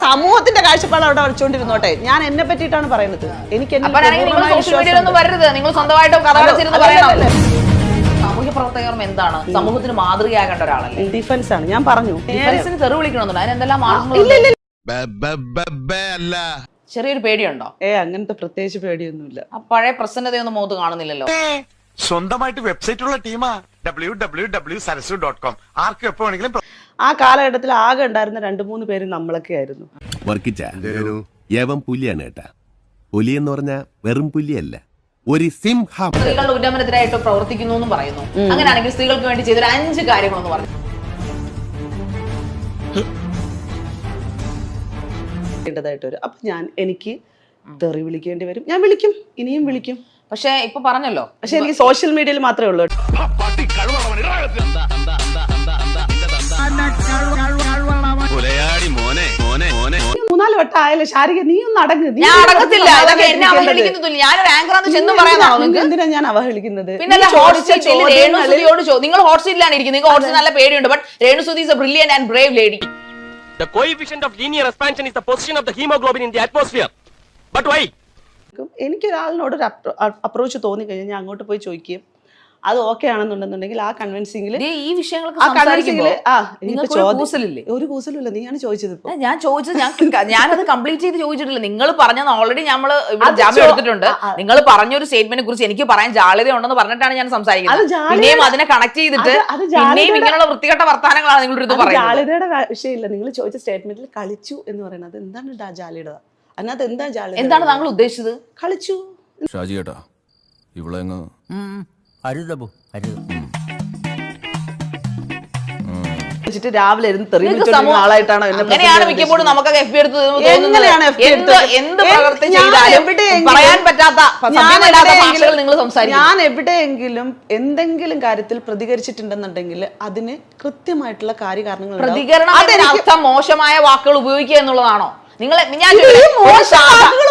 സമൂഹത്തിന്റെ കാഴ്ചപ്പാട് അവിടെ വരച്ചോണ്ടിരുന്നോട്ടെ. ഞാൻ എന്നെ പറ്റിയിട്ടാണ് പറയുന്നത്. എനിക്ക് സോഷ്യൽ മീഡിയയിലൊന്നും വരരുത്. നിങ്ങൾ സ്വന്തമായിട്ട് കഥ അടച്ചിരുന്ന് പറയണം. സാമൂഹ്യ പ്രവർത്തകർ എന്താണ്? സമൂഹത്തിന് മാതൃകയാകേണ്ട ഒരാളല്ലേ? ഡിഫൻസ് ആണ്. ഞാൻ പറഞ്ഞു ഡിഫൻസിന് തെറി വിളിക്കണമെന്നുണ്ട്. അതിനെന്തെല്ലാം ചെറിയൊരു പേടിയുണ്ടോ? അങ്ങനത്തെ പ്രത്യേകിച്ച് പേടിയൊന്നുമില്ല. ആ പഴയ പ്രസന്നതയൊന്നും മുഖത്ത് കാണുന്നില്ലല്ലോ. സ്വന്തമായിട്ട് വെബ്സൈറ്റുള്ള ടീമാ www.sarasu.com. ആർക്കും എപ്പോ വേണമെങ്കിലും. ആ കാലഘട്ടത്തിൽ ആകെ ഉണ്ടായിരുന്ന 2-3 പേര് നമ്മളൊക്കെ ആയിരുന്നു. പുലിയാണ് കേട്ടാ. പുലി എന്ന് പറഞ്ഞാ വെറും പുലിയല്ല, ഒരു സിംഹം. സ്ത്രീകളുടെ ഉന്നമനത്തിനായിട്ട് പ്രവർത്തിക്കുന്നു എന്ന് പറയുന്നു. അങ്ങനെയാണെങ്കിൽ സ്ത്രീകൾക്ക് വേണ്ടി ചെയ്തൊരു 5 കാര്യങ്ങളെന്ന് പറഞ്ഞു. അപ്പൊ എനിക്ക് തെറി വിളിക്കേണ്ടി വരും. ഞാൻ വിളിക്കും, ഇനിയും വിളിക്കും. പക്ഷെ ഇപ്പൊ പറഞ്ഞല്ലോ, പക്ഷെ എനിക്ക് സോഷ്യൽ മീഡിയയിൽ മാത്രമേ ഉള്ളൂ. 3-4 വട്ടം ആയാലും ശാരിക നീ ഒന്ന് അടങ്ങ്. ഞാൻ അടങ്ങത്തില്ല. എന്നെ അവഹേളിക്കുന്നില്ല. ഞാനൊരു ആങ്കറാന്ന് ചെന്നും പറയാനാണോ? എന്തിനാ ഞാൻ അവഹേളിക്കുന്നത്? പിന്നെ നിങ്ങൾ ഹോട്ട് സീറ്റിലാണ് ഇരിക്കുന്നത്. നിങ്ങൾക്ക് ഹോട്ട് സീറ്റ് നല്ല പേടിയുണ്ട്. ബട്ട് രേണുസുതി is a brilliant and brave lady. The coefficient of linear expansion is the position of the hemoglobin in the atmosphere. But why? എനിക്കൊരാളിനോട് ഒരു അപ്രോച്ച് തോന്നി കഴിഞ്ഞാൽ ഞാൻ അങ്ങോട്ട് പോയി ചോദിക്കും. അത് ഓക്കെ ആണെന്നുണ്ടെന്നുണ്ടെങ്കിൽ ആ കൺവിൻസിംഗില് ഈ വിഷയങ്ങളൊക്കെ ഒരു കൂസലില്ല. നീയാണ് ചോദിച്ചത്. ഞാൻ ചോദിച്ചത് ഞാനത് കംപ്ലീറ്റ് ചെയ്ത് ചോദിച്ചിട്ടില്ല. നിങ്ങൾ പറഞ്ഞത് ഓൾറെഡി നമ്മള് ജാമ്യം എടുത്തിട്ടുണ്ട്. നിങ്ങൾ പറഞ്ഞൊരു സ്റ്റേറ്റ്മെന്റിനെ കുറിച്ച് എനിക്ക് പറയാൻ ജാള്യത ഉണ്ടെന്ന് പറഞ്ഞിട്ടാണ് ഞാൻ സംസാരിക്കുന്നത്. പിന്നെയും അതിനെ കണക്ട് ചെയ്തിട്ട് പിന്നെയും ഇങ്ങനെയുള്ള വൃത്തികെട്ട വർത്താനങ്ങളാണ് നിങ്ങളുടെ അടുത്ത് പറയുന്നത്. ജാള്യതയുടെ വിഷയമില്ല. നിങ്ങൾ ചോദിച്ച സ്റ്റേറ്റ്മെന്റിൽ കളിച്ചു എന്ന് പറയുന്നത് എന്താണ് ജാള്യത? അതിനകത്ത് എന്താ ജാള്യത? എന്താണ് താങ്കൾ ഉദ്ദേശിച്ചത്? കളിച്ചു. ഷാജി ചേട്ടാ, ഇവിടെ രാവിലെ ആളായിട്ടാണോ അങ്ങനെയാണ് മിക്കപ്പോഴും നമുക്ക് FB എടുത്ത് എന്ത് പ്രവൃത്തി ചെയ്താലും പറയാൻ പറ്റാത്ത നിങ്ങൾ സംസാരിക്കും. ഞാൻ എവിടെയെങ്കിലും എന്തെങ്കിലും കാര്യത്തിൽ പ്രതികരിച്ചിട്ടുണ്ടെന്നുണ്ടെങ്കിൽ അതിന് കൃത്യമായിട്ടുള്ള കാര്യകാരണങ്ങൾ. പ്രതികരണം മോശമായ വാക്കുകൾ ഉപയോഗിക്കുക എന്നുള്ളതാണോ? നിങ്ങൾ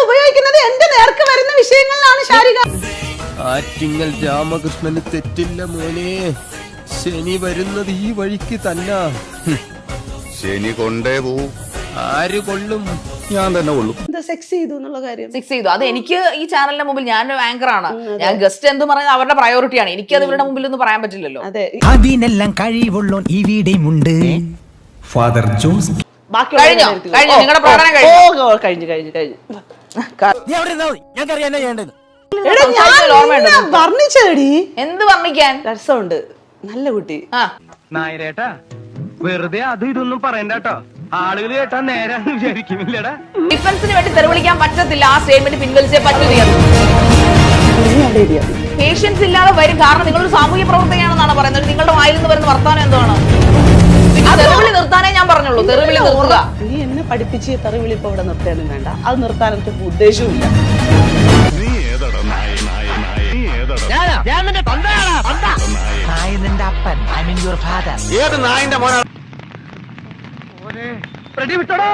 ഉപയോഗിക്കുന്നത് എന്റെ നേർക്ക് വരുന്ന വിഷയങ്ങളിലാണ് ശാരിക. ആറ്റിങ്ങൽ രാമകൃഷ്ണന് തെറ്റില്ല മോനെ. ശനി വരുന്നത് ഈ വഴിക്ക് തന്നെ. ശനി കൊണ്ടേ പോവും. ആര് കൊള്ളും? ഞാൻ തന്നെ കൊള്ളും. സെക്സ് ചെയ്തു എന്നുള്ള കാര്യം സെക്സ് ചെയ്തു. അത് എനിക്ക് ഈ ചാനലിന്റെ മുമ്പിൽ ഞാനൊരു ആങ്കറാണ്. ഞാൻ ഗസ്റ്റ് എന്ത് പറഞ്ഞാൽ അവരുടെ പ്രയോറിറ്റിയാണ്. എനിക്കത് ഇവരുടെ മുമ്പിൽ ഒന്നും പറയാൻ പറ്റില്ലല്ലോ. അതിനെല്ലാം കഴിവുള്ളോൻ ഇവിടെയുണ്ട്. ഫാദർ ജോസ് കഴിഞ്ഞോ? നിങ്ങളുടെ പ്രകടനം കഴിഞ്ഞു. വർണ്ണിച്ചടി. എന്ത് വർണ്ണിക്കാൻ? രസമുണ്ട്, നല്ല കുട്ടി. നായരേട്ടാ, വെറുതെ അതും ഇതൊന്നും പറയണ്ടോ. ആളുകൾ കേട്ടാ നേരാന്ന് വിചാരിക്കുന്നില്ലടാ. ഡിഫൻസിന് വേണ്ടി തെറിവിളിക്കാൻ പറ്റത്തില്ല. ആ സ്റ്റേറ്റ്മെന്റ് പിൻവലിച്ചേ പറ്റില്ല. പേഷ്യൻസ് ഇല്ലാതെ വരും. കാരണം നിങ്ങളൊരു സാമൂഹ്യ പ്രവർത്തകയാണെന്നാണ് പറയുന്നത്. നിങ്ങളുടെ വായിൽ നിന്ന് വരുന്ന വർത്താനം എന്താണ്? തെറിവിളി നിർത്താനേ ഞാൻ പറഞ്ഞുള്ളൂ. തെറിവിളി നിർത്തുക. നീ എന്നെ പഠിപ്പിച്ച് തെറിവിളി ഇപ്പൊ ഇവിടെ നിർത്താനും വേണ്ട. അത് നിർത്താൻ എനിക്ക് ഉദ്ദേശവും ഇല്ല. ഏത് നായിന്റെ മോനാ? വിട്ടോടോ.